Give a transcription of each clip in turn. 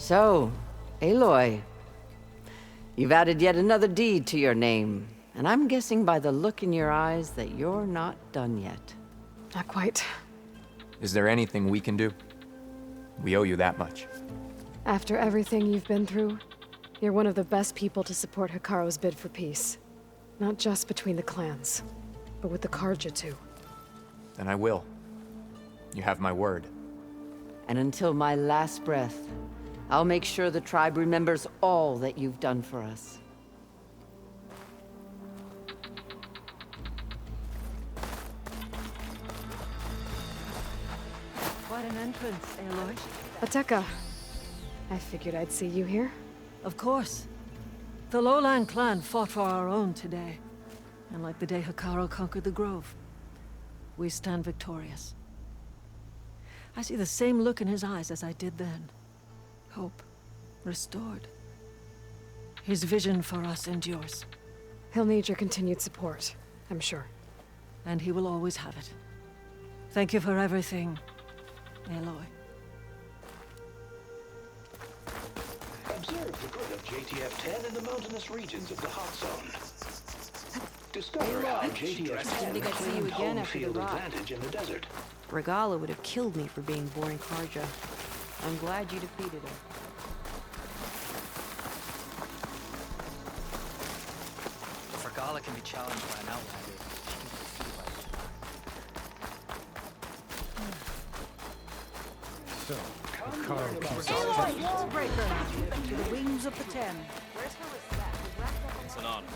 So, Aloy, you've added yet another deed to your name, and I'm guessing by the look in your eyes that you're not done yet. Not quite. Is there anything we can do? We owe you that much. After everything you've been through, you're one of the best people to support Hekarro's bid for peace. Not just between the clans, but with the Carja too. Then I will. You have my word. And until my last breath, I'll make sure the tribe remembers all that you've done for us. Quite an entrance, Aloy. Ateka, I figured I'd see you here. Of course. The Lowland clan fought for our own today. And like the day Hekarro conquered the Grove, we stand victorious. I see the same look in his eyes as I did then. Hope. Restored. His vision for us endures. He'll need your continued support, I'm sure. And he will always have it. Thank you for everything, Aloy. Observe the good of JTF-10 in the mountainous regions of the Hot Zone. Discover how JTF-10 think I'd see you claimed again home after the field rot. advantage in the desert. Regala would have killed me for being boring Karja. I'm glad you defeated her. If Regala can be challenged by an outlander, she can be defeated by a So, Hekarro keeps Wallbreaker! To the wings of the Ten. It's an honor.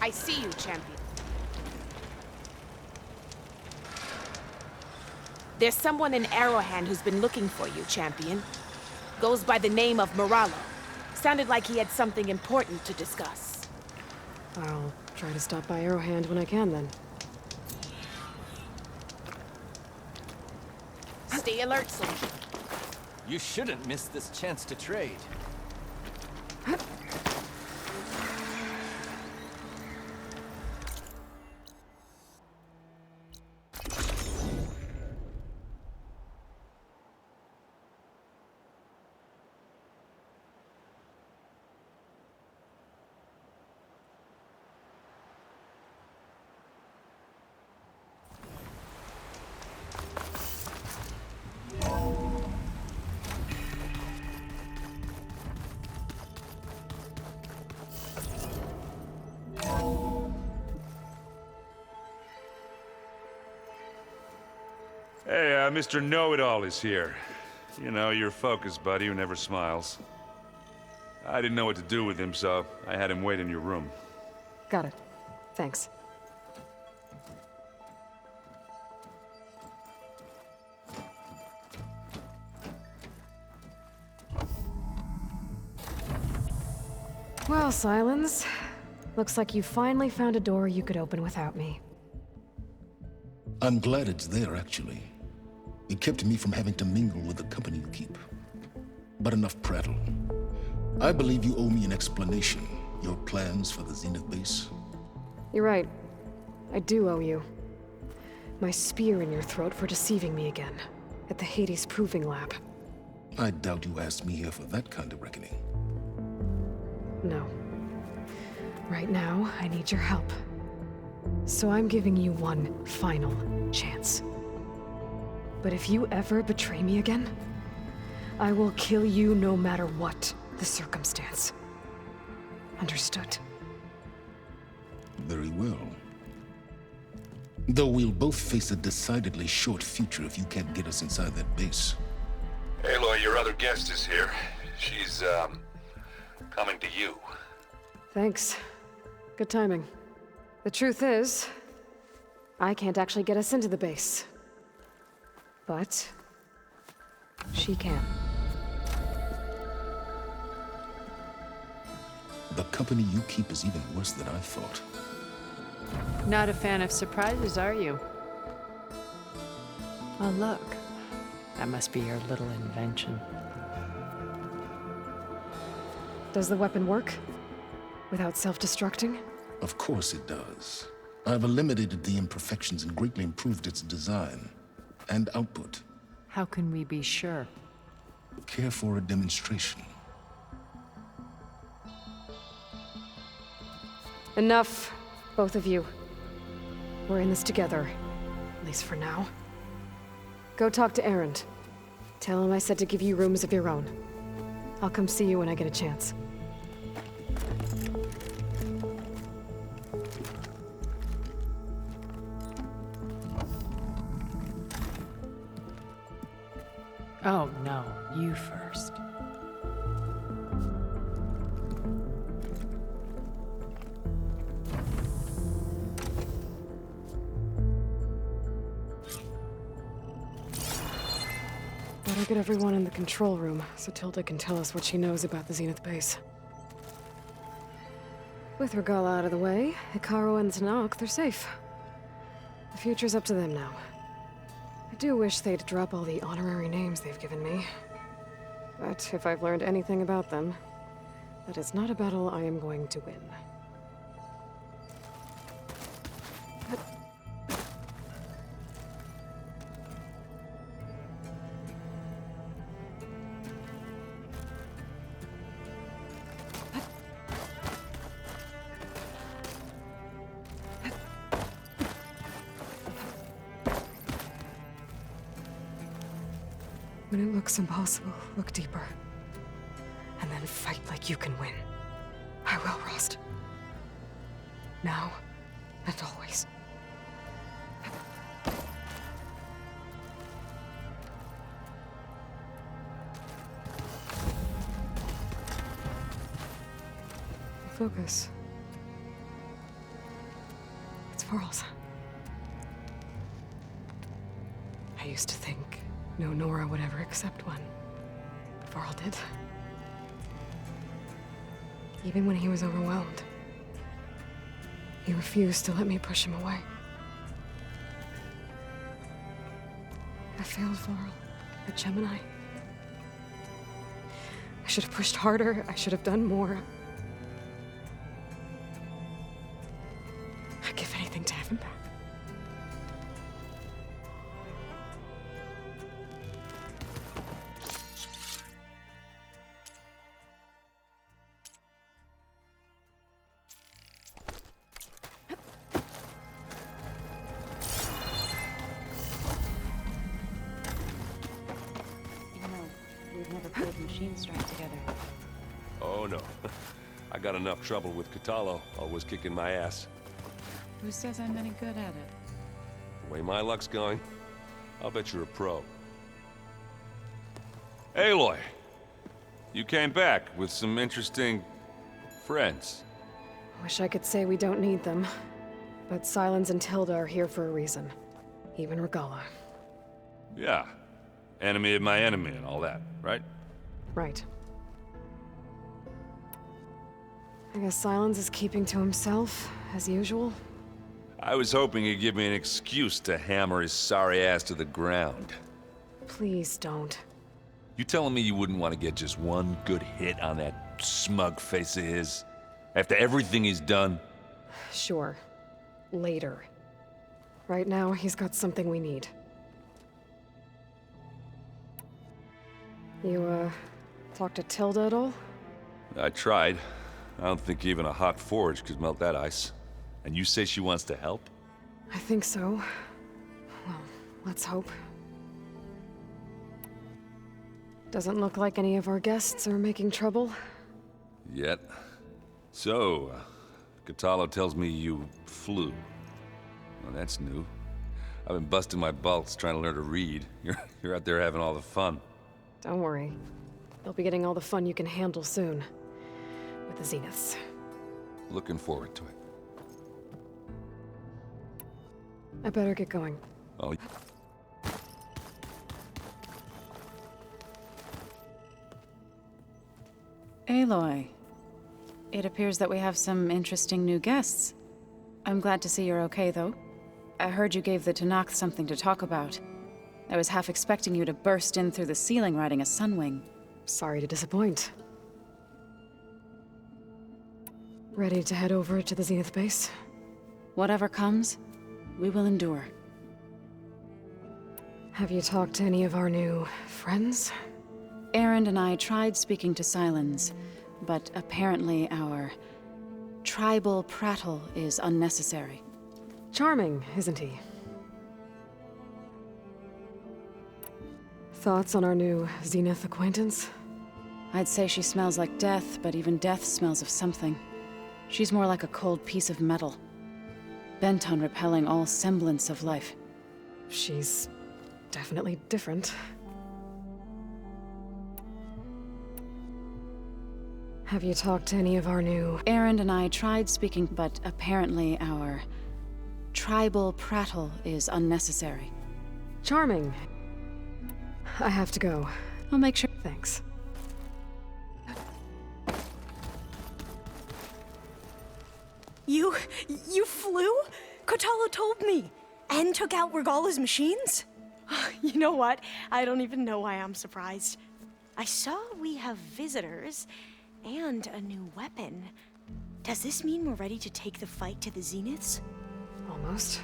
I see you, champion. There's someone in Arrowhand who's been looking for you, champion. Goes by the name of Moralo. Sounded like he had something important to discuss. I'll try to stop by Arrowhand when I can, then. Stay alert, soldier. You shouldn't miss this chance to trade. Hey, Mr. Know-It-All is here. You know, your focus buddy who never smiles. I didn't know what to do with him, so I had him wait in your room. Got it. Thanks. Well, Silence. Looks like you finally found a door you could open without me. I'm glad it's there, actually. It kept me from having to mingle with the company you keep. But enough prattle. I believe you owe me an explanation. Your plans for the Zenith base? You're right. I do owe you. My spear in your throat for deceiving me again. At the Hades Proving Lab. I doubt you asked me here for that kind of reckoning. No. Right now, I need your help. So I'm giving you one final chance. But if you ever betray me again, I will kill you no matter what the circumstance. Understood? Very well. Though we'll both face a decidedly short future if you can't get us inside that base. Aloy, your other guest is here. She's, coming to you. Thanks. Good timing. The truth is, I can't actually get us into the base. But she can. The company you keep is even worse than I thought. Not a fan of surprises, are you? Oh, look. That must be your little invention. Does the weapon work? Without self-destructing? Of course it does. I've eliminated the imperfections and greatly improved its design and output. How can we be sure? Care for a demonstration? Enough, both of you. We're in this together, at least for now. Go talk to Erend. Tell him I said to give you rooms of your own. I'll come see you when I get a chance. Oh, no. You first. Better get everyone in the control room, so Tilda can tell us what she knows about the Zenith base. With Regalla out of the way, Hekarro and Tenakth, they're safe. The future's up to them now. I do wish they'd drop all the honorary names they've given me. But if I've learned anything about them, that is not a battle I am going to win. When it looks impossible, look deeper. And then fight like you can win. I will, Rost. Now and always. Focus. It's Varl's. I used to think no Nora would ever accept one. Varl did. Even when he was overwhelmed. He refused to let me push him away. I failed Varl at Gemini. I should have pushed harder. I should have done more. I'd give anything to have him back. We've never played Machine Strike together. Oh no. I got enough trouble with Kotallo, always kicking my ass. Who says I'm any good at it? The way my luck's going, I'll bet you're a pro. Aloy! You came back with some interesting friends. Wish I could say we don't need them. But Sylens and Tilda are here for a reason. Even Regalla. Yeah. Enemy of my enemy and all that, right? Right. I guess Sylens is keeping to himself, as usual. I was hoping he'd give me an excuse to hammer his sorry ass to the ground. Please don't. You telling me you wouldn't want to get just one good hit on that smug face of his? After everything he's done? Sure. Later. Right now, he's got something we need. You, talk to Tilda at all? I tried. I don't think even a hot forge could melt that ice. And you say she wants to help? I think so. Well, let's hope. Doesn't look like any of our guests are making trouble. Yet. So, Kotallo tells me you flew. Well, that's new. I've been busting my balls trying to learn to read. You're out there having all the fun. Don't worry. You'll be getting all the fun you can handle soon. With the Zeniths. Looking forward to it. I better get going. Oh. Aloy, it appears that we have some interesting new guests. I'm glad to see you're okay, though. I heard you gave the Tenakth something to talk about. I was half expecting you to burst in through the ceiling riding a Sunwing. Sorry to disappoint. Ready to head over to the Zenith base? Whatever comes, we will endure. Have you talked to any of our new friends? Erend and I tried speaking to Sylens, but apparently our tribal prattle is unnecessary. Charming, isn't he? Thoughts on our new Zenith acquaintance? I'd say she smells like death, but even death smells of something. She's more like a cold piece of metal, bent on repelling all semblance of life. She's definitely different. Have you talked to any of our new... Erend and I tried speaking, but apparently our tribal prattle is unnecessary. Charming. I have to go. I'll make sure. Thanks. You flew? Kotallo told me. And took out Regalla's machines? You know what? I don't even know why I'm surprised. I saw we have visitors and a new weapon. Does this mean we're ready to take the fight to the Zeniths? Almost.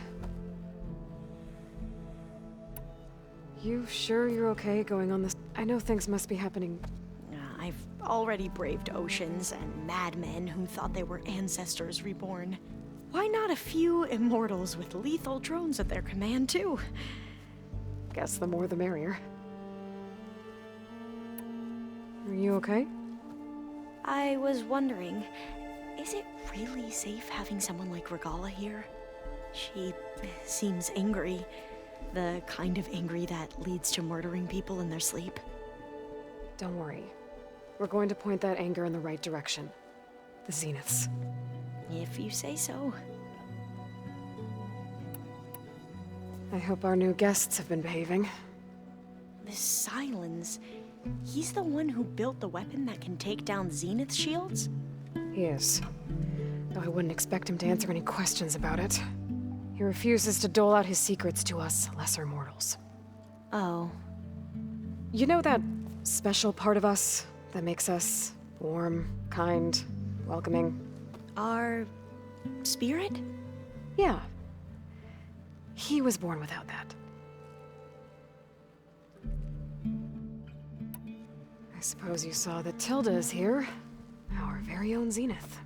You sure you're okay going on this? I know things must be happening. I've already braved oceans and madmen who thought they were ancestors reborn. Why not a few immortals with lethal drones at their command, too? Guess the more the merrier. Are you okay? I was wondering, is it really safe having someone like Regalla here? She seems angry. The kind of angry that leads to murdering people in their sleep. Don't worry. We're going to point that anger in the right direction. The Zeniths. If you say so. I hope our new guests have been behaving. This Sylens, he's the one who built the weapon that can take down Zenith shields? He is. Though I wouldn't expect him to answer any questions about it. He refuses to dole out his secrets to us lesser mortals. Oh. You know that special part of us that makes us warm, kind, welcoming? Our spirit? Yeah. He was born without that. I suppose you saw that Tilda is here. Our very own Zenith.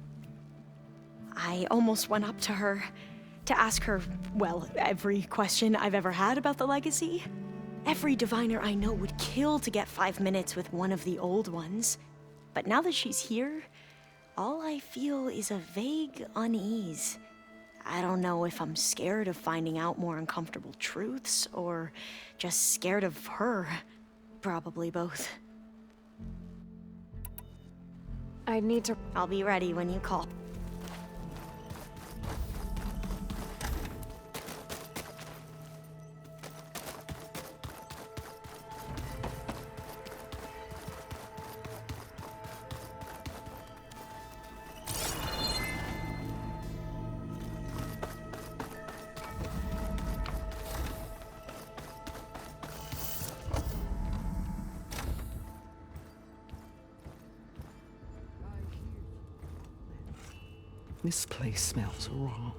I almost went up to her to ask her, well, every question I've ever had about the legacy. Every diviner I know would kill to get 5 minutes with one of the old ones. But now that she's here, all I feel is a vague unease. I don't know if I'm scared of finding out more uncomfortable truths, or just scared of her. Probably both. I need to... I'll be ready when you call. This place smells wrong.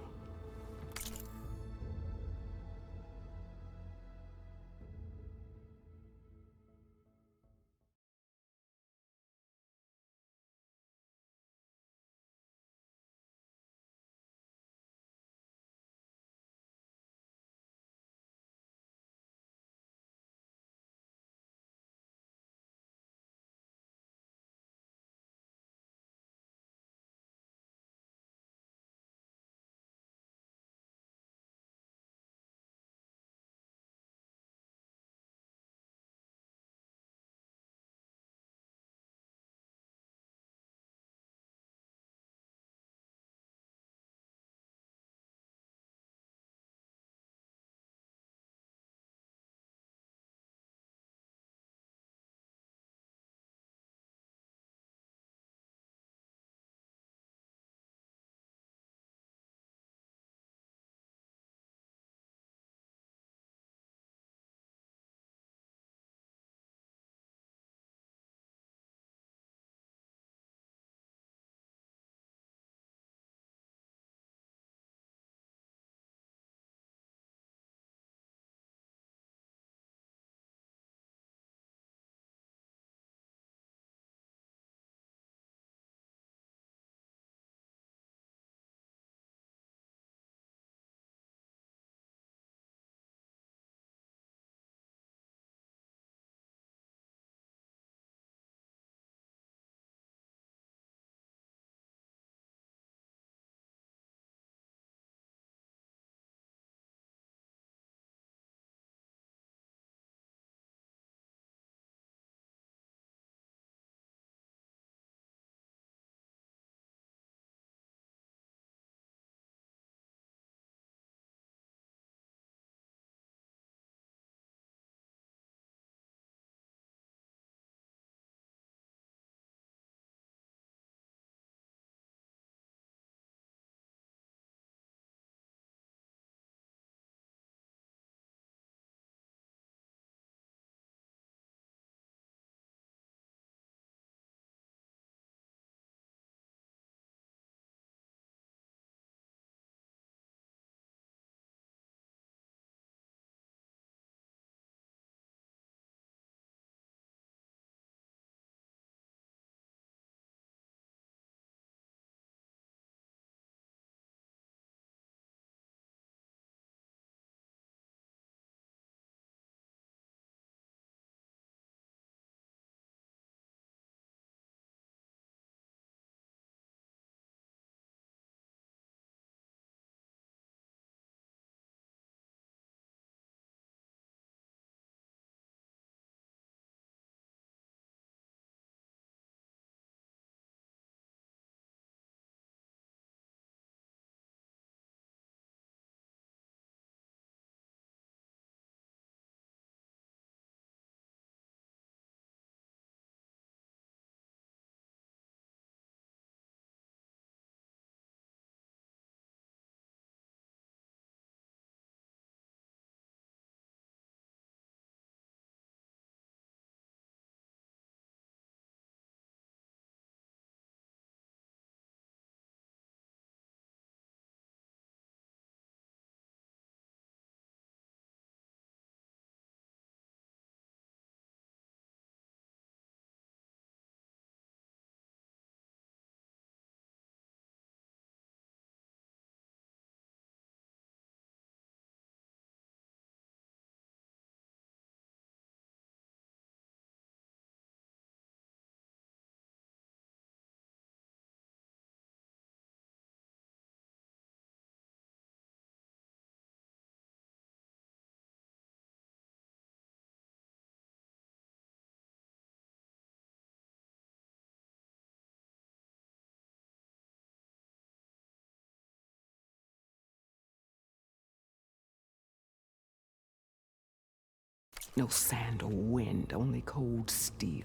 No sand or wind, only cold steel.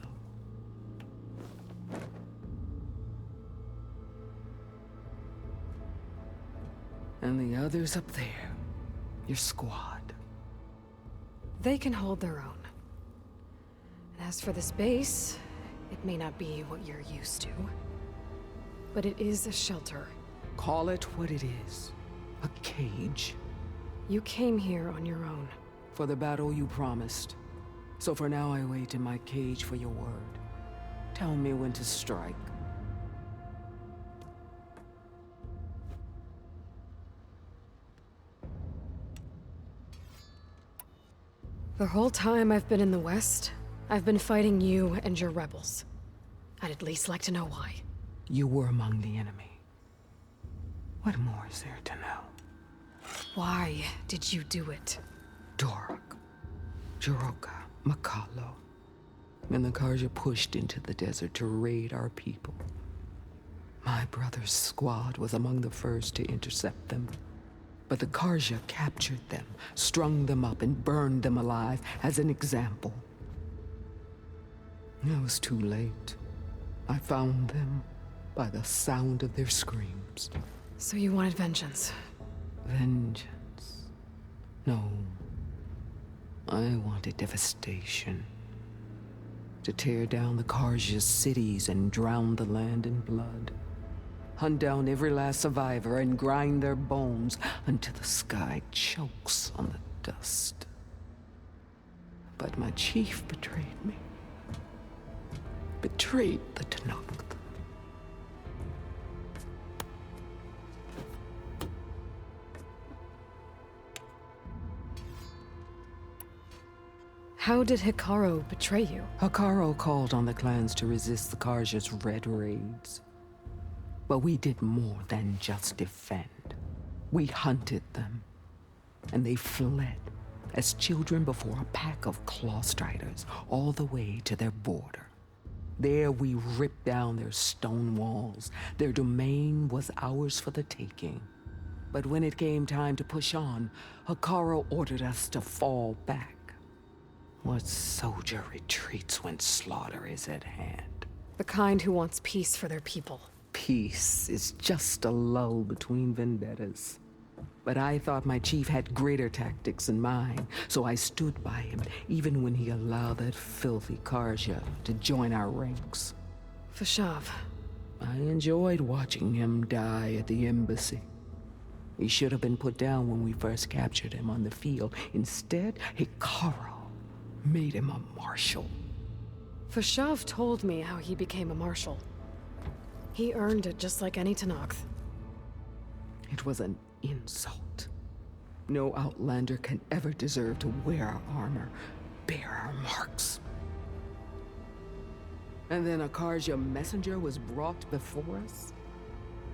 And the others up there, your squad. They can hold their own. And as for this base, it may not be what you're used to, but it is a shelter. Call it what it is. A cage. You came here on your own. For the battle you promised. So for now I wait in my cage for your word. Tell me when to strike. The whole time I've been in the West, I've been fighting you and your rebels. I'd at least like to know why. You were among the enemy. What more is there to know? Why did you do it? Dorok, Jiroka, Makalo, and the Karja pushed into the desert to raid our people. My brother's squad was among the first to intercept them. But the Karja captured them, strung them up, and burned them alive as an example. It was too late. I found them by the sound of their screams. So you wanted vengeance? Vengeance? No. I wanted devastation. To tear down the Karja's cities and drown the land in blood. Hunt down every last survivor and grind their bones until the sky chokes on the dust. But my chief betrayed me. Betrayed the Tenakth. How did Hekarro betray you? Hekarro called on the clans to resist the Karja's red raids. But we did more than just defend. We hunted them, and they fled as children before a pack of claw striders all the way to their border. There we ripped down their stone walls. Their domain was ours for the taking. But when it came time to push on, Hekarro ordered us to fall back. What soldier retreats when slaughter is at hand? The kind who wants peace for their people. Peace is just a lull between vendettas. But I thought my chief had greater tactics than mine, so I stood by him, even when he allowed that filthy Karja to join our ranks. Fashav. I enjoyed watching him die at the embassy. He should have been put down when we first captured him on the field. Instead, Hekarro made him a marshal. Fashav told me how he became a marshal. He earned it just like any Tenakth. It was an insult. No Outlander can ever deserve to wear our armor, bear our marks. And then a Karja messenger was brought before us?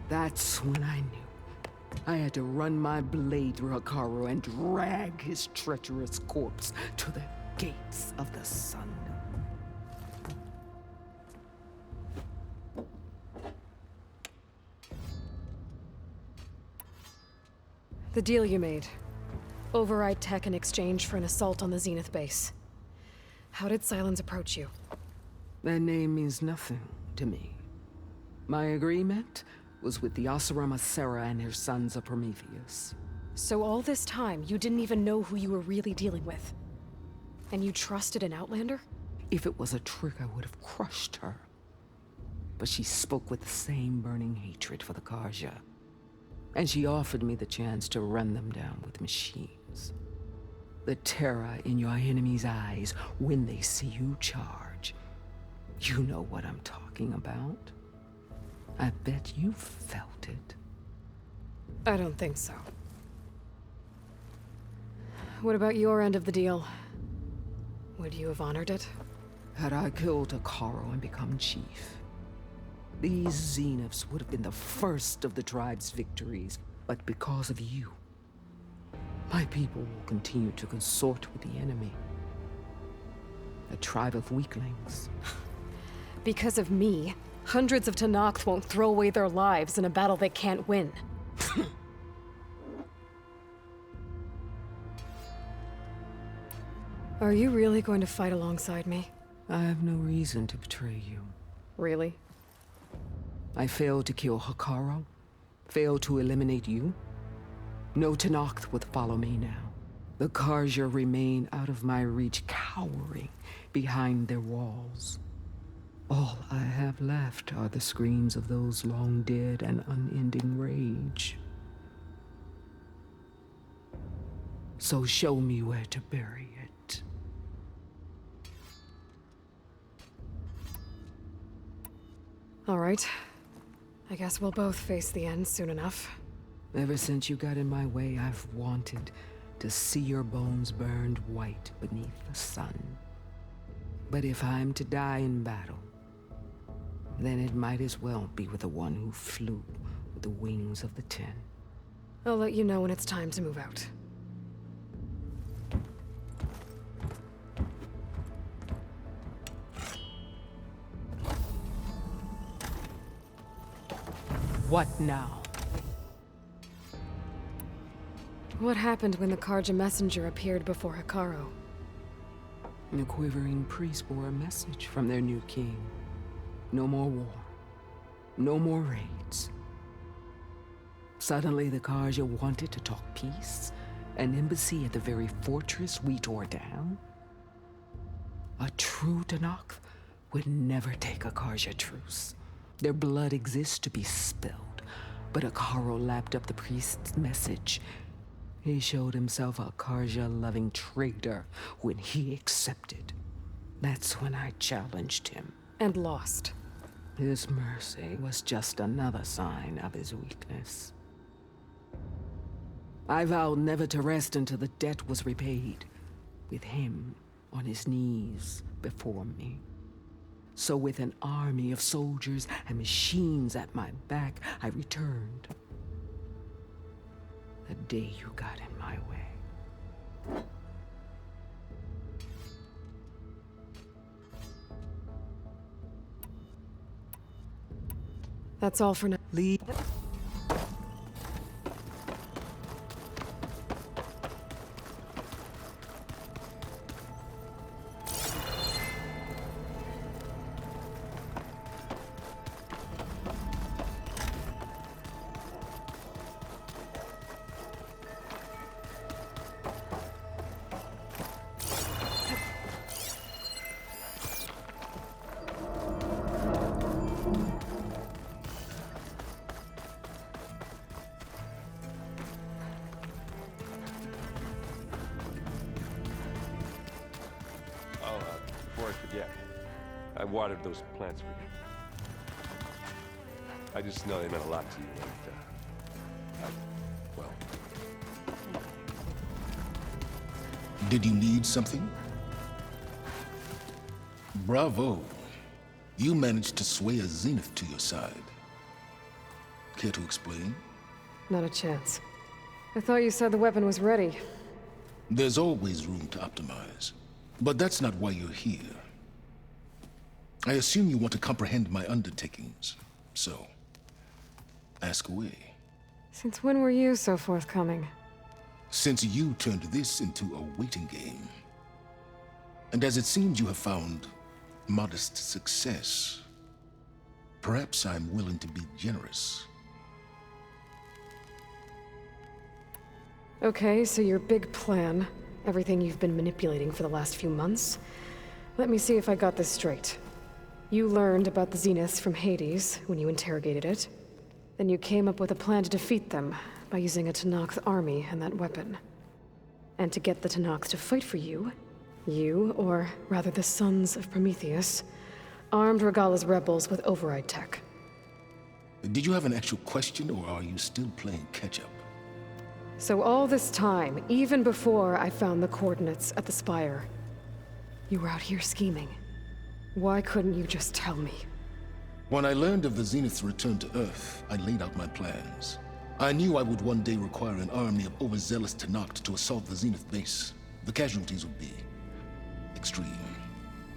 That's when I knew. I had to run my blade through Hekarro and drag his treacherous corpse to the gates of the sun. The deal you made. Override tech in exchange for an assault on the Zenith base. How did Sylens approach you? That name means nothing to me. My agreement was with the Oseram Asera and her sons of Prometheus. So all this time, you didn't even know who you were really dealing with? And you trusted an Outlander? If it was a trick, I would have crushed her. But she spoke with the same burning hatred for the Karja. And she offered me the chance to run them down with machines. The terror in your enemy's eyes when they see you charge. You know what I'm talking about. I bet you felt it. I don't think so. What about your end of the deal? Would you have honored it? Had I killed Hekarro and become chief, these Zeniths would have been the first of the tribe's victories, but because of you, my people will continue to consort with the enemy. A tribe of weaklings. Because of me, hundreds of Tenakth won't throw away their lives in a battle they can't win. Are you really going to fight alongside me? I have no reason to betray you. Really? I failed to kill Hekarro, failed to eliminate you. No Tenakth would follow me now. The Carja remain out of my reach, cowering behind their walls. All I have left are the screams of those long dead and unending rage. So show me where to bury it. All right. I guess we'll both face the end soon enough. Ever since you got in my way, I've wanted to see your bones burned white beneath the sun. But if I'm to die in battle, then it might as well be with the one who flew with the wings of the Ten. I'll let you know when it's time to move out. What now? What happened when the Carja messenger appeared before Hekarro? The quivering priest bore a message from their new king. No more war. No more raids. Suddenly the Carja wanted to talk peace. An embassy at the very fortress we tore down. A true Tenakth would never take a Carja truce. Their blood exists to be spilled, but Hekarro lapped up the priest's message. He showed himself a Carja-loving traitor when he accepted. That's when I challenged him. And lost. His mercy was just another sign of his weakness. I vowed never to rest until the debt was repaid, with him on his knees before me. So with an army of soldiers and machines at my back, I returned. The day you got in my way. That's all for now. Leave. Before I forget, I watered those plants for you. I just know they meant a lot to you, and, well... Did you need something? Bravo. You managed to sway a Zenith to your side. Care to explain? Not a chance. I thought you said the weapon was ready. There's always room to optimize. But that's not why you're here. I assume you want to comprehend my undertakings. So, ask away. Since when were you so forthcoming? Since you turned this into a waiting game. And as it seems you have found modest success, perhaps I'm willing to be generous. Okay, so your big plan, everything you've been manipulating for the last few months. Let me see if I got this straight. You learned about the Zeniths from Hades when you interrogated it. Then you came up with a plan to defeat them by using a Tenakth army and that weapon. And to get the Tenakth to fight for you, or rather the Sons of Prometheus, armed Regalla's rebels with override tech. Did you have an actual question, or are you still playing catch-up? So all this time, even before I found the coordinates at the Spire, you were out here scheming. Why couldn't you just tell me? When I learned of the Zenith's return to Earth, I laid out my plans. I knew I would one day require an army of overzealous Tenakth to assault the Zenith base. The casualties would be extreme.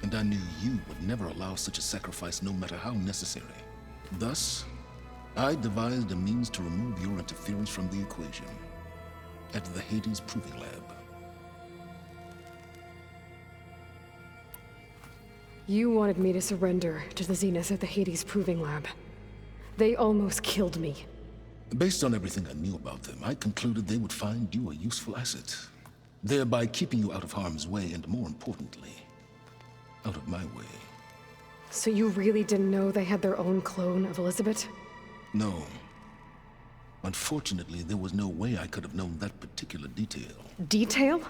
And I knew you would never allow such a sacrifice, no matter how necessary. Thus, I devised a means to remove your interference from the equation. At the Hades Proving Lab. You wanted me to surrender to the Zenith at the Hades Proving Lab. They almost killed me. Based on everything I knew about them, I concluded they would find you a useful asset, thereby keeping you out of harm's way and, more importantly, out of my way. So you really didn't know they had their own clone of Elizabeth? No. Unfortunately, there was no way I could have known that particular detail. Detail?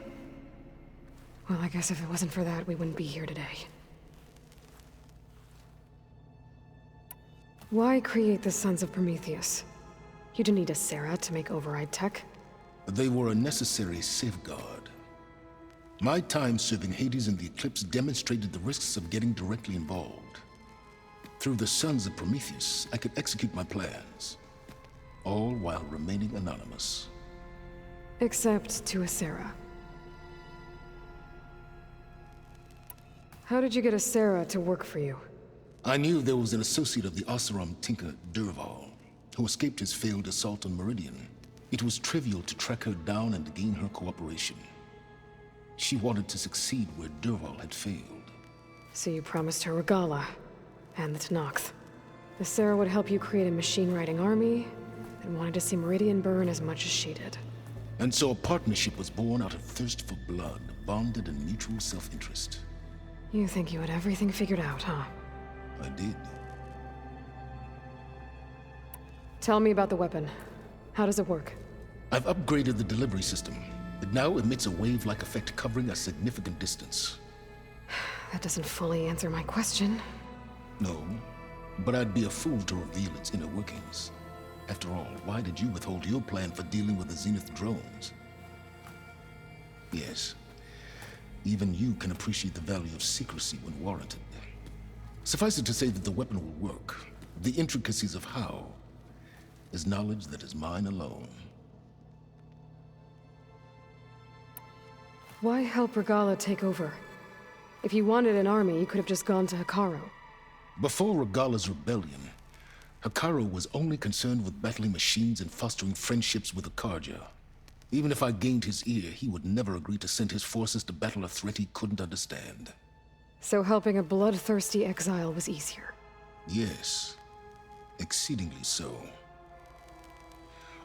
Well, I guess if it wasn't for that, we wouldn't be here today. Why create the Sons of Prometheus? You didn't need a Sarah to make override tech. They were a necessary safeguard. My time serving Hades in the Eclipse demonstrated the risks of getting directly involved. Through the Sons of Prometheus, I could execute my plans, all while remaining anonymous. Except to a Sarah. How did you get a Sarah to work for you? I knew there was an associate of the Oseram tinker, Dervahl, who escaped his failed assault on Meridian. It was trivial to track her down and gain her cooperation. She wanted to succeed where Dervahl had failed. So you promised her Regalla, and the Tenakth. The Sarah would help you create a machine-riding army, and wanted to see Meridian burn as much as she did. And so a partnership was born out of thirst for blood, bonded in mutual self-interest. You think you had everything figured out, huh? I did. Tell me about the weapon. How does it work? I've upgraded the delivery system. It now emits a wave-like effect covering a significant distance. That doesn't fully answer my question. No, but I'd be a fool to reveal its inner workings. After all, why did you withhold your plan for dealing with the Zenith drones? Yes, even you can appreciate the value of secrecy when warranted. Suffice it to say that the weapon will work. The intricacies of how is knowledge that is mine alone. Why help Regalla take over? If you wanted an army, you could have just gone to Hekarro. Before Regalla's rebellion, Hekarro was only concerned with battling machines and fostering friendships with the Karja. Even if I gained his ear, he would never agree to send his forces to battle a threat he couldn't understand. So helping a bloodthirsty exile was easier. Yes, exceedingly so.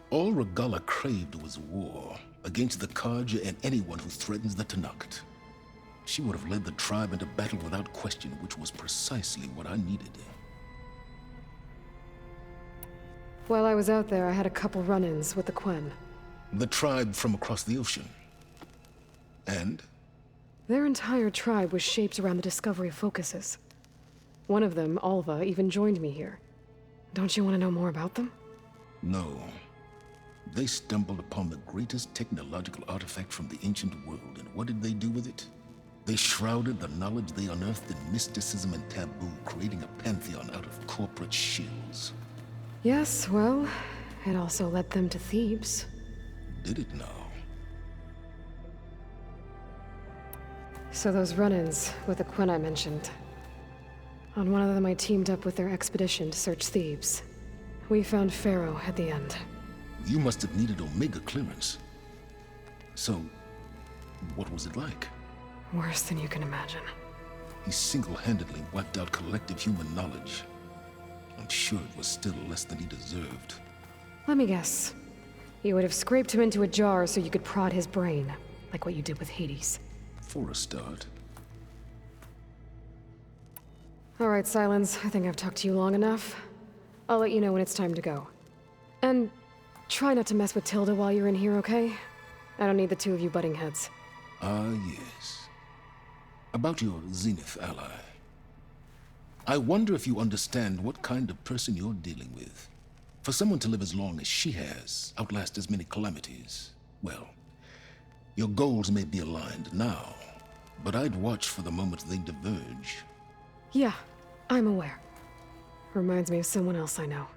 All Regalla craved was war against the Karja and anyone who threatens the Tenakth. She would have led the tribe into battle without question, which was precisely what I needed. While I was out there, I had a couple run-ins with the Quen. The tribe from across the ocean. And? Their entire tribe was shaped around the discovery of focuses. One of them, Alva, even joined me here. Don't you want to know more about them? No. They stumbled upon the greatest technological artifact from the ancient world, and what did they do with it? They shrouded the knowledge they unearthed in mysticism and taboo, creating a pantheon out of corporate shills. Yes, well, it also led them to Thebes. Did it now? So those run-ins with the Quen I mentioned. On one of them I teamed up with their expedition to search Thebes. We found Pharaoh at the end. You must have needed Omega clearance. So, what was it like? Worse than you can imagine. He single-handedly wiped out collective human knowledge. I'm sure it was still less than he deserved. Let me guess. You would have scraped him into a jar so you could prod his brain, like what you did with Hades. For a start. All right, Silence. I think I've talked to you long enough. I'll let you know when it's time to go. And try not to mess with Tilda while you're in here, okay? I don't need the two of you butting heads. Ah, yes. About your Zenith ally. I wonder if you understand what kind of person you're dealing with. For someone to live as long as she has, outlast as many calamities, well, your goals may be aligned now, but I'd watch for the moment they diverge. Yeah, I'm aware. Reminds me of someone else I know.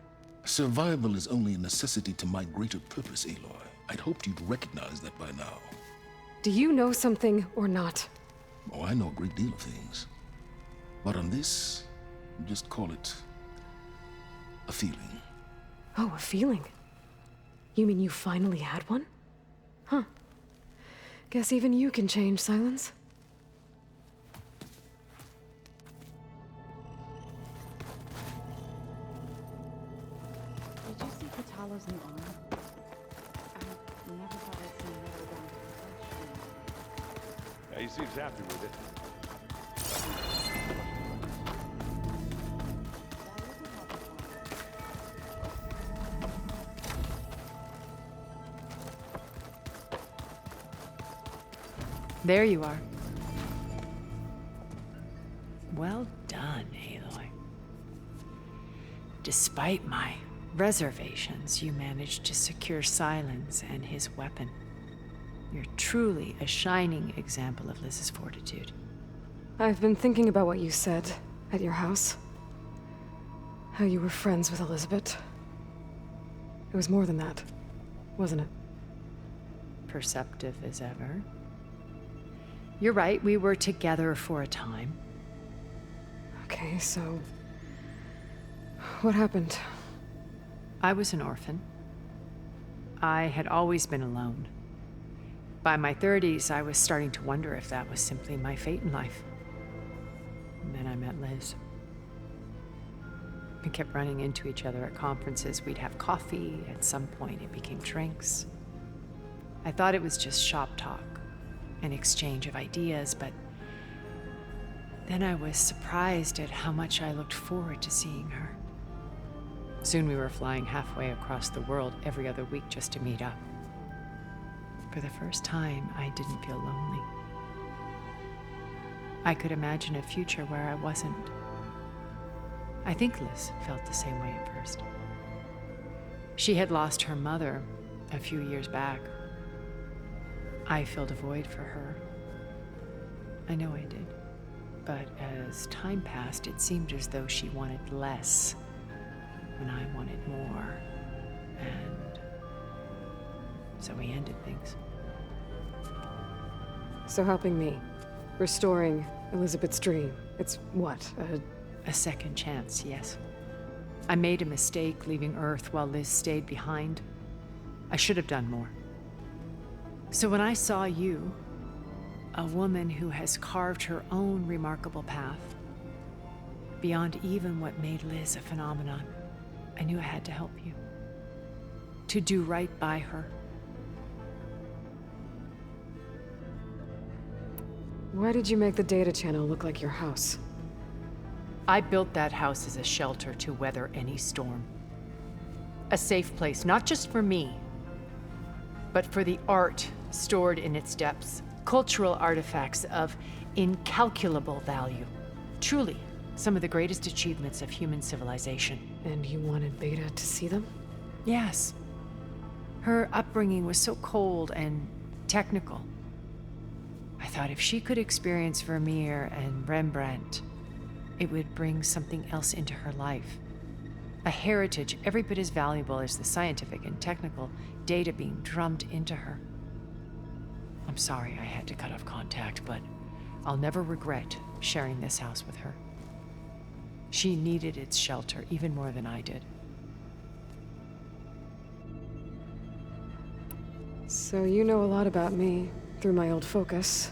Survival is only a necessity to my greater purpose, Aloy. I'd hoped you'd recognize that by now. Do you know something or not? Oh, I know a great deal of things. But on this, just call it a feeling. Oh, a feeling? You mean you finally had one? Huh. Guess even you can change, Silence. hollows in the arm. I never thought I'd see metal down to the flesh. Yeah, he seems happy with it. There you are. Well done, Aloy. Despite my reservations, you managed to secure Silence and his weapon. You're truly a shining example of Liz's fortitude. I've been thinking about what you said at your house. How you were friends with Elizabeth. It was more than that, wasn't it? Perceptive as ever. You're right, we were together for a time. Okay, so... what happened? I was an orphan. I had always been alone. By my 30s, I was starting to wonder if that was simply my fate in life. And then I met Liz. We kept running into each other at conferences. We'd have coffee. At some point, it became drinks. I thought it was just shop talk, an exchange of ideas, but then I was surprised at how much I looked forward to seeing her. Soon we were flying halfway across the world every other week just to meet up. For the first time, I didn't feel lonely. I could imagine a future where I wasn't. I think Liz felt the same way at first. She had lost her mother a few years back. I filled a void for her. I know I did. But as time passed, it seemed as though she wanted less when I wanted more. And so we ended things. So helping me, restoring Elizabeth's dream, it's what, a second chance, yes. I made a mistake leaving Earth while Liz stayed behind. I should have done more. So when I saw you, a woman who has carved her own remarkable path, beyond even what made Liz a phenomenon, I knew I had to help you. To do right by her. Why did you make the data channel look like your house? I built that house as a shelter to weather any storm. A safe place, not just for me, but for the art stored in its depths. Cultural artifacts of incalculable value. Truly, some of the greatest achievements of human civilization. And you wanted Beta to see them? Yes. Her upbringing was so cold and technical. I thought if she could experience Vermeer and Rembrandt, it would bring something else into her life. A heritage every bit as valuable as the scientific and technical data being drummed into her. I'm sorry I had to cut off contact, but I'll never regret sharing this house with her. She needed its shelter even more than I did. So you know a lot about me through my old focus.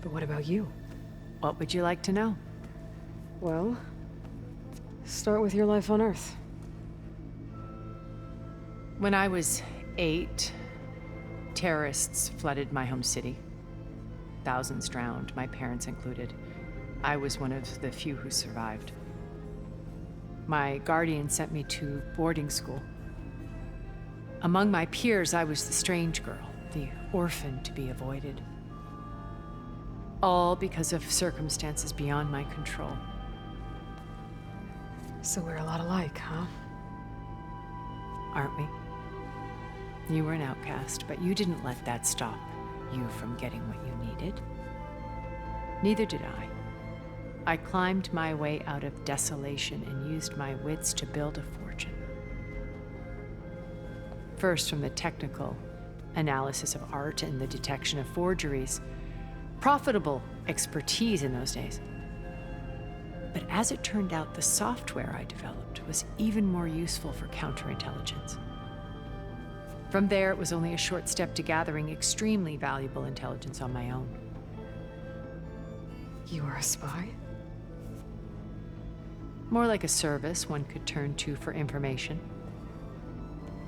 But what about you? What would you like to know? Well, start with your life on Earth. When I was 8, terrorists flooded my home city. Thousands drowned, my parents included. I was one of the few who survived. My guardian sent me to boarding school. Among my peers, I was the strange girl, the orphan to be avoided. All because of circumstances beyond my control. So we're a lot alike, huh? Aren't we? You were an outcast, but you didn't let that stop you from getting what you needed. Neither did I. I climbed my way out of desolation and used my wits to build a fortune. First, from the technical analysis of art and the detection of forgeries. Profitable expertise in those days. But as it turned out, the software I developed was even more useful for counterintelligence. From there, it was only a short step to gathering extremely valuable intelligence on my own. You were a spy? More like a service one could turn to for information.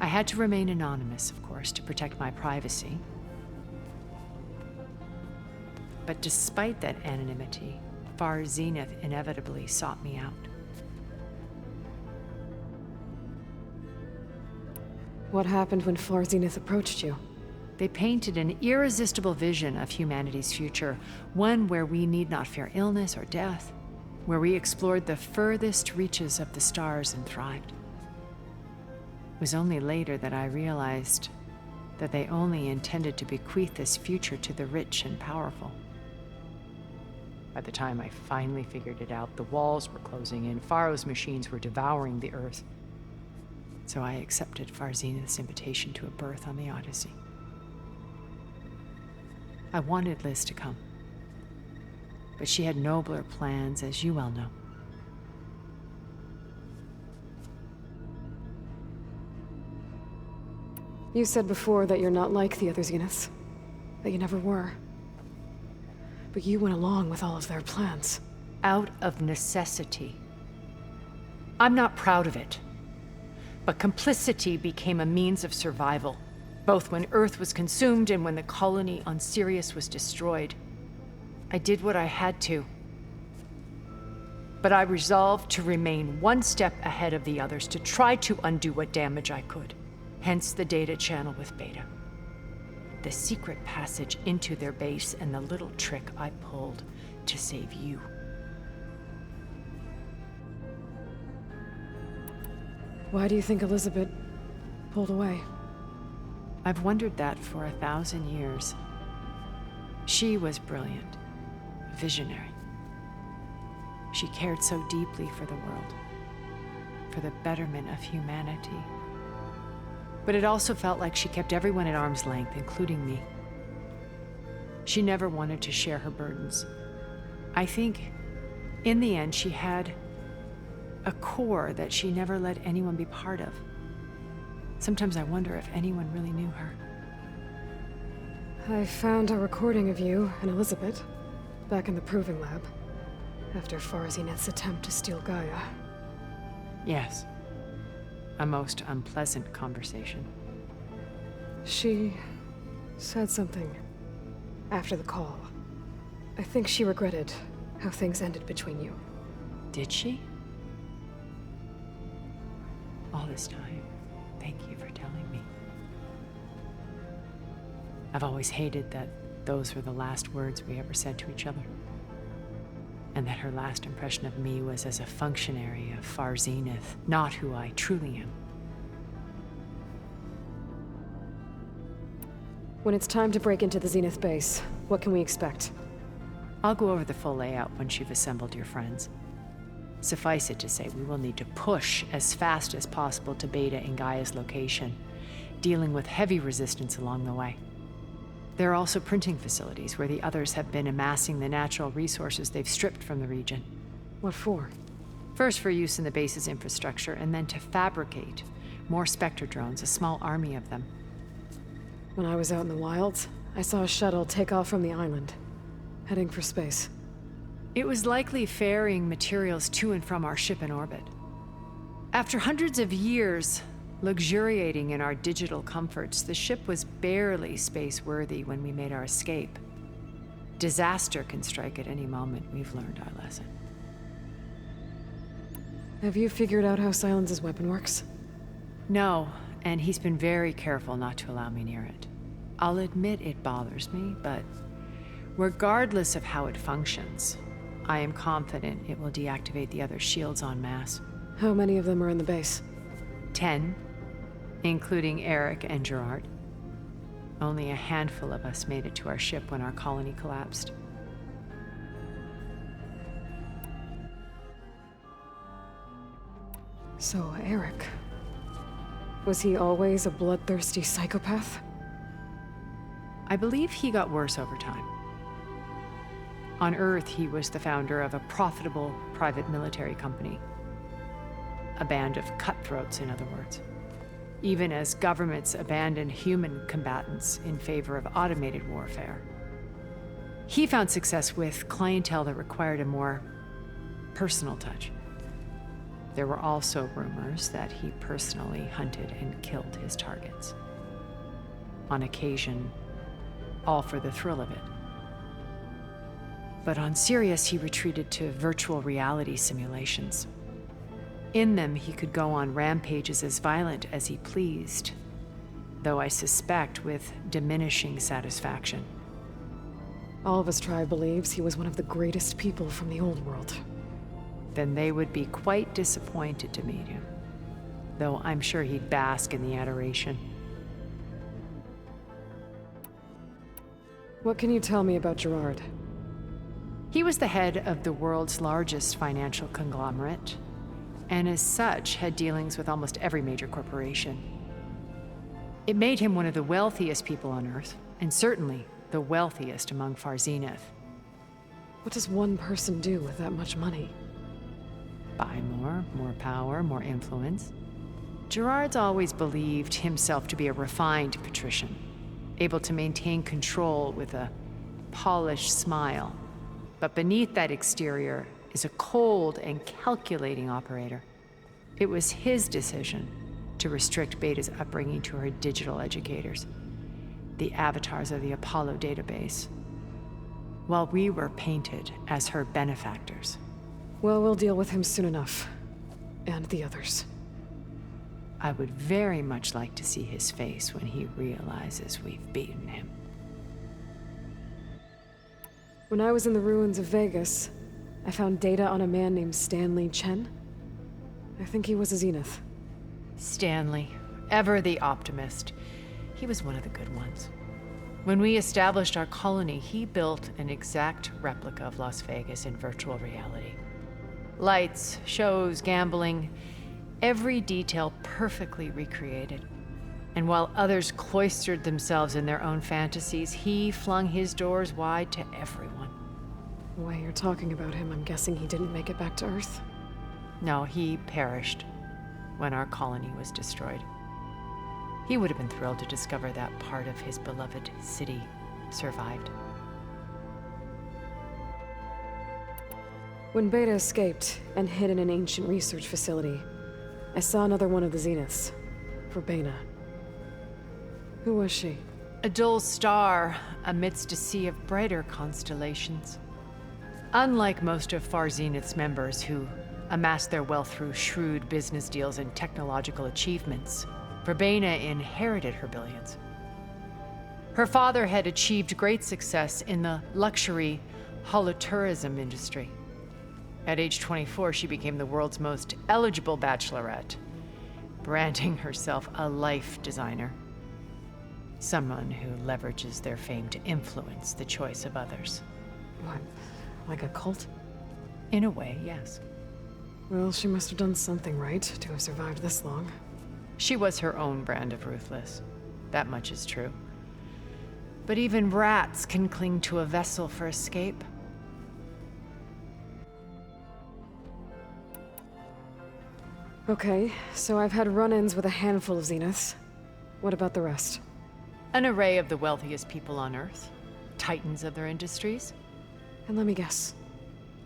I had to remain anonymous, of course, to protect my privacy. But despite that anonymity, Far Zenith inevitably sought me out. What happened when Far Zenith approached you? They painted an irresistible vision of humanity's future, one where we need not fear illness or death, where we explored the furthest reaches of the stars and thrived. It was only later that I realized that they only intended to bequeath this future to the rich and powerful. By the time I finally figured it out, the walls were closing in, Pharaoh's machines were devouring the Earth. So I accepted Far Zenith's invitation to a berth on the Odyssey. I wanted Liz to come, but she had nobler plans, as you well know. You said before that you're not like the other Zeniths, that you never were. But you went along with all of their plans. Out of necessity. I'm not proud of it. But complicity became a means of survival, both when Earth was consumed and when the colony on Sirius was destroyed. I did what I had to. But I resolved to remain one step ahead of the others, to try to undo what damage I could. Hence the data channel with Beta. The secret passage into their base and the little trick I pulled to save you. Why do you think Elizabeth pulled away? I've wondered that for 1,000 years. She was brilliant, visionary. She cared so deeply for the world, for the betterment of humanity. But it also felt like she kept everyone at arm's length, including me. She never wanted to share her burdens. I think, in the end, she had a core that she never let anyone be part of. Sometimes I wonder if anyone really knew her. I found a recording of you and Elizabeth back in the Proving Lab after Far Zenith's attempt to steal Gaia. Yes. A most unpleasant conversation. She said something after the call. I think she regretted how things ended between you. Did she? All this time, thank you for telling me. I've always hated that those were the last words we ever said to each other. And that her last impression of me was as a functionary of Far Zenith, not who I truly am. When it's time to break into the Zenith base, what can we expect? I'll go over the full layout once you've assembled your friends. Suffice it to say, we will need to push as fast as possible to Beta and Gaia's location, dealing with heavy resistance along the way. There are also printing facilities where the others have been amassing the natural resources they've stripped from the region. What for? First for use in the base's infrastructure, and then to fabricate more Spectre drones, a small army of them. When I was out in the wilds, I saw a shuttle take off from the island, heading for space. It was likely ferrying materials to and from our ship in orbit. After hundreds of years luxuriating in our digital comforts, the ship was barely space-worthy when we made our escape. Disaster can strike at any moment. We've learned our lesson. Have you figured out how Sylens's weapon works? No, and he's been very careful not to allow me near it. I'll admit it bothers me, but regardless of how it functions, I am confident it will deactivate the other shields en masse. How many of them are in the base? 10, including Eric and Gerard. Only a handful of us made it to our ship when our colony collapsed. So, Eric... was he always a bloodthirsty psychopath? I believe he got worse over time. On Earth, he was the founder of a profitable private military company. A band of cutthroats, in other words. Even as governments abandoned human combatants in favor of automated warfare. He found success with clientele that required a more personal touch. There were also rumors that he personally hunted and killed his targets. On occasion, all for the thrill of it. But on Sirius, he retreated to virtual reality simulations. In them, he could go on rampages as violent as he pleased, though I suspect with diminishing satisfaction. All of his tribe believes he was one of the greatest people from the old world. Then they would be quite disappointed to meet him, though I'm sure he'd bask in the adoration. What can you tell me about Gerard? He was the head of the world's largest financial conglomerate, and as such had dealings with almost every major corporation. It made him one of the wealthiest people on Earth, and certainly the wealthiest among Far Zenith. What does one person do with that much money? Buy more power, more influence. Gerard's always believed himself to be a refined patrician, able to maintain control with a polished smile. But beneath that exterior is a cold and calculating operator. It was his decision to restrict Beta's upbringing to her digital educators, the avatars of the Apollo database, while we were painted as her benefactors. Well, we'll deal with him soon enough. And the others. I would very much like to see his face when he realizes we've beaten him. When I was in the ruins of Vegas, I found data on a man named Stanley Chen. I think he was a Zenith. Stanley, ever the optimist. He was one of the good ones. When we established our colony, he built an exact replica of Las Vegas in virtual reality. Lights, shows, gambling, every detail perfectly recreated. And while others cloistered themselves in their own fantasies, he flung his doors wide to everyone. The way you're talking about him, I'm guessing he didn't make it back to Earth? No, he perished when our colony was destroyed. He would have been thrilled to discover that part of his beloved city survived. When Beta escaped and hid in an ancient research facility, I saw another one of the Zeniths, Verbena. Who was she? A dull star amidst a sea of brighter constellations. Unlike most of Far Zenith's members who amassed their wealth through shrewd business deals and technological achievements, Verbena inherited her billions. Her father had achieved great success in the luxury holotourism industry. At age 24, she became the world's most eligible bachelorette, branding herself a life designer. Someone who leverages their fame to influence the choice of others. What, like a cult? In a way, yes. Well, she must have done something right to have survived this long. She was her own brand of ruthless. That much is true. But even rats can cling to a vessel for escape. Okay, so I've had run-ins with a handful of Zeniths. What about the rest? An array of the wealthiest people on Earth. Titans of their industries. And let me guess.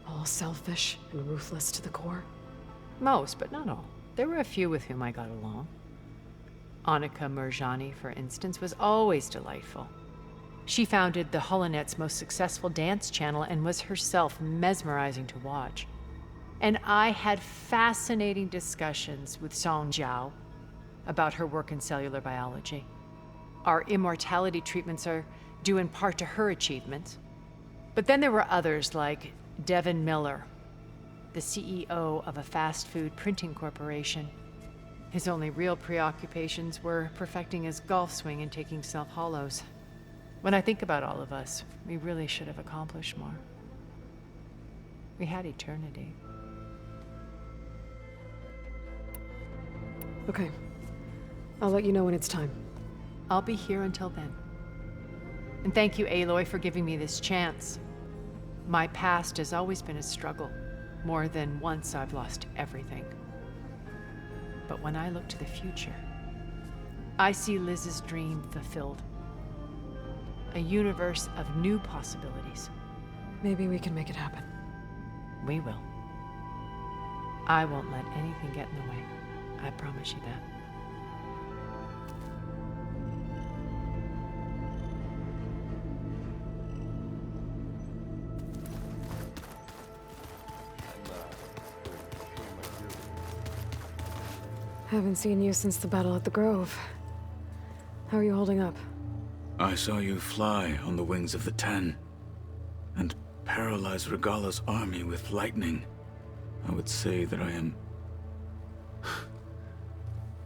All selfish and ruthless to the core? Most, but not all. There were a few with whom I got along. Annika Murjani, for instance, was always delightful. She founded the Holonet's most successful dance channel and was herself mesmerizing to watch. And I had fascinating discussions with Song Jiao about her work in cellular biology. Our immortality treatments are due in part to her achievements. But then there were others like Devin Miller, the CEO of a fast food printing corporation. His only real preoccupations were perfecting his golf swing and taking self-hollows. When I think about all of us, we really should have accomplished more. We had eternity. Okay. I'll let you know when it's time. I'll be here until then. And thank you, Aloy, for giving me this chance. My past has always been a struggle. More than once I've lost everything. But when I look to the future, I see Liz's dream fulfilled. A universe of new possibilities. Maybe we can make it happen. We will. I won't let anything get in the way. I promise you that. Haven't seen you since the battle at the Grove. How are you holding up? I saw you fly on the wings of the Ten, and paralyze Regalla's army with lightning. I would say that I am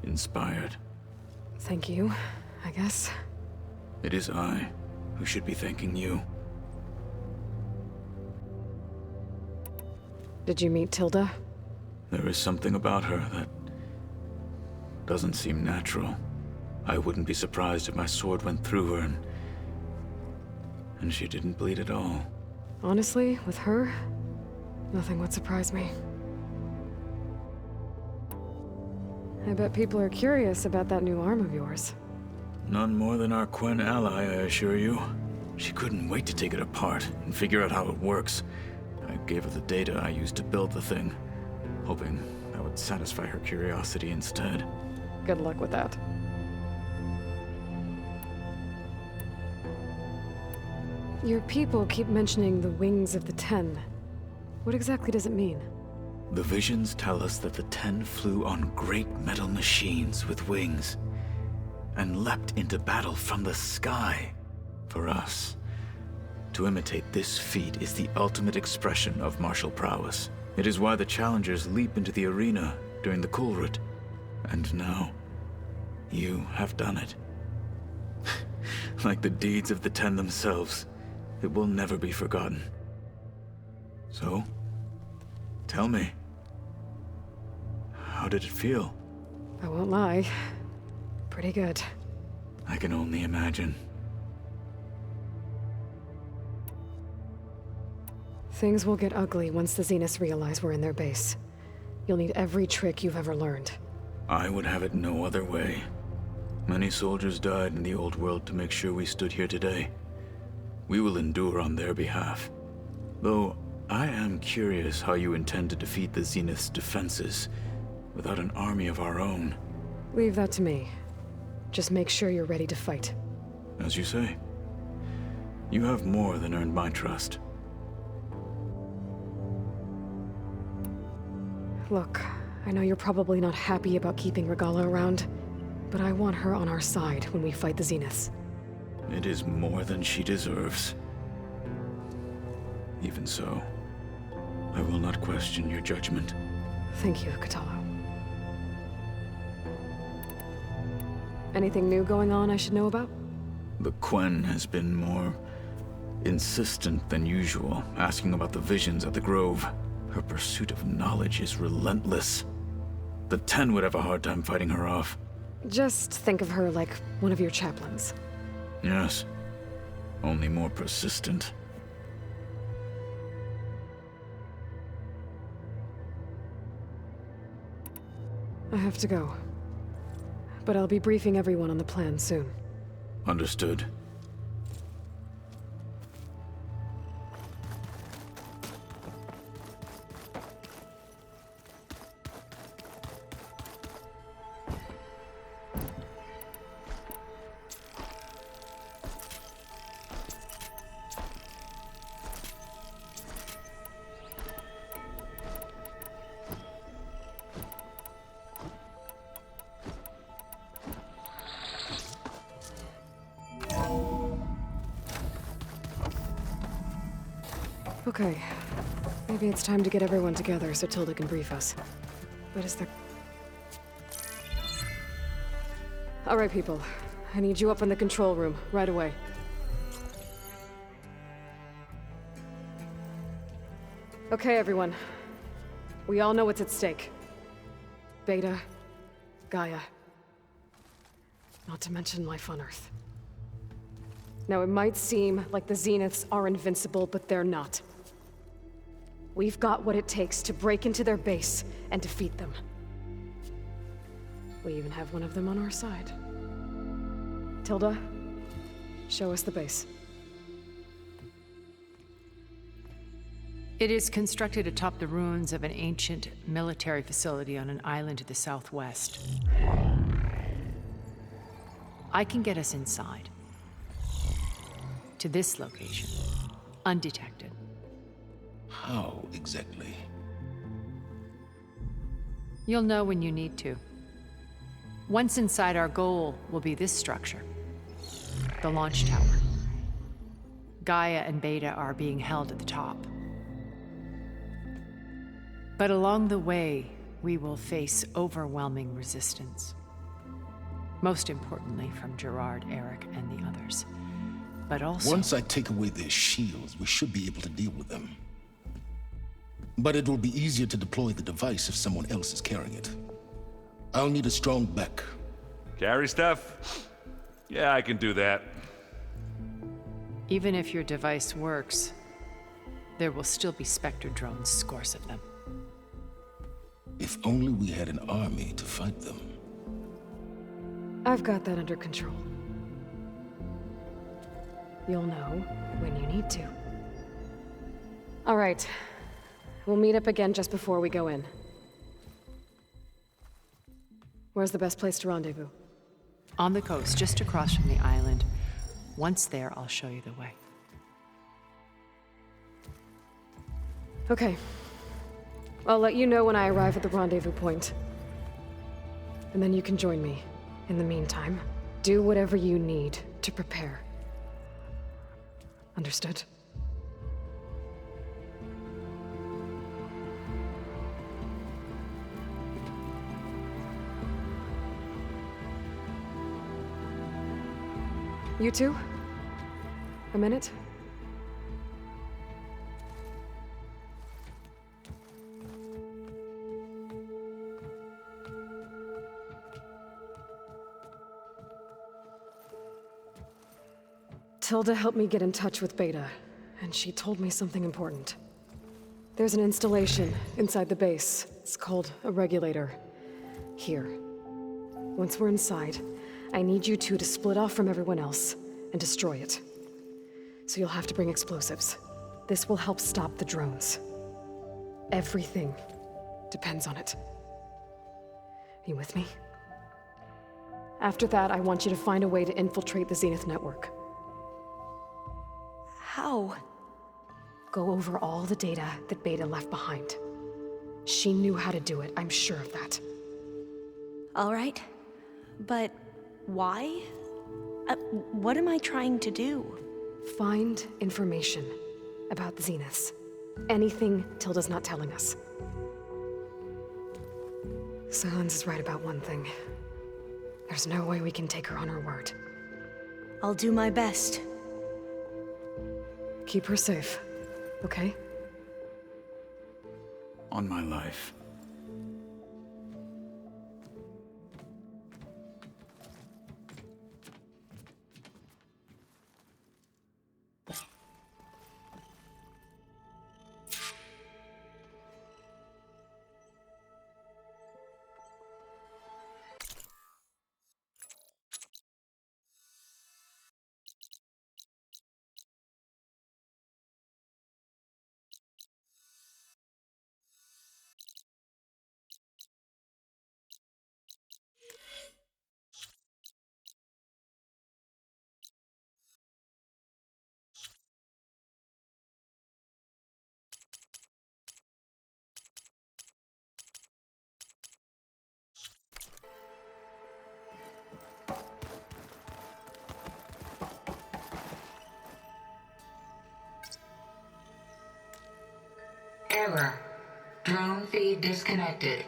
inspired. Thank you, I guess. It is I who should be thanking you. Did you meet Tilda? There is something about her that doesn't seem natural. I wouldn't be surprised if my sword went through her and she didn't bleed at all. Honestly, with her, nothing would surprise me. I bet people are curious about that new arm of yours. None more than our Quen ally, I assure you. She couldn't wait to take it apart and figure out how it works. I gave her the data I used to build the thing, hoping that would satisfy her curiosity instead. Good luck with that. Your people keep mentioning the wings of the Ten. What exactly does it mean? The visions tell us that the Ten flew on great metal machines with wings, and leapt into battle from the sky. For us, to imitate this feat is the ultimate expression of martial prowess. It is why the challengers leap into the arena during the Kulrut. And now, you have done it. Like the deeds of the Ten themselves, it will never be forgotten. So, tell me, how did it feel? I won't lie. Pretty good. I can only imagine. Things will get ugly once the Zeniths realize we're in their base. You'll need every trick you've ever learned. I would have it no other way. Many soldiers died in the old world to make sure we stood here today. We will endure on their behalf. Though, I am curious how you intend to defeat the Zenith's defenses without an army of our own. Leave that to me. Just make sure you're ready to fight. As you say. You have more than earned my trust. Look, I know you're probably not happy about keeping Regalla around, but I want her on our side when we fight the Zeniths. It is more than she deserves. Even so, I will not question your judgment. Thank you, Kotallo. Anything new going on I should know about? The Quen has been more insistent than usual, asking about the visions at the Grove. Her pursuit of knowledge is relentless. The Ten would have a hard time fighting her off. Just think of her like one of your chaplains. Yes. Only more persistent. I have to go. But I'll be briefing everyone on the plan soon. Understood. Okay. Maybe it's time to get everyone together so Tilda can brief us. But is there... Alright, people. I need you up in the control room, right away. Okay, everyone. We all know what's at stake. Beta, Gaia. Not to mention life on Earth. Now, it might seem like the Zeniths are invincible, but they're not. We've got what it takes to break into their base and defeat them. We even have one of them on our side. Tilda, show us the base. It is constructed atop the ruins of an ancient military facility on an island to the southwest. I can get us inside. To this location, undetected. How exactly? You'll know when you need to. Once inside, our goal will be this structure. The launch tower. Gaia and Beta are being held at the top. But along the way, we will face overwhelming resistance. Most importantly from Gerard, Eric, and the others. But also... Once I take away their shields, we should be able to deal with them. But it will be easier to deploy the device if someone else is carrying it. I'll need a strong back. Carry stuff? Yeah, I can do that. Even if your device works, there will still be Spectre drones, scores of them. If only we had an army to fight them. I've got that under control. You'll know when you need to. All right. We'll meet up again just before we go in. Where's the best place to rendezvous? On the coast, just across from the island. Once there, I'll show you the way. Okay. I'll let you know when I arrive at the rendezvous point. And then you can join me. In the meantime, do whatever you need to prepare. Understood? You two? A minute? Tilda helped me get in touch with Beta, and she told me something important. There's an installation inside the base. It's called a regulator. Here. Once we're inside, I need you two to split off from everyone else and destroy it. So you'll have to bring explosives. This will help stop the drones. Everything depends on it. Are you with me? After that, I want you to find a way to infiltrate the Zenith network. How? Go over all the data that Beta left behind. She knew how to do it, I'm sure of that. All right. But why? What am I trying to do? Find information about the Zeniths. Anything Tilda's not telling us. Sylens is right about one thing. There's no way we can take her on her word. I'll do my best. Keep her safe, okay? On my life. Error. Drone feed disconnected.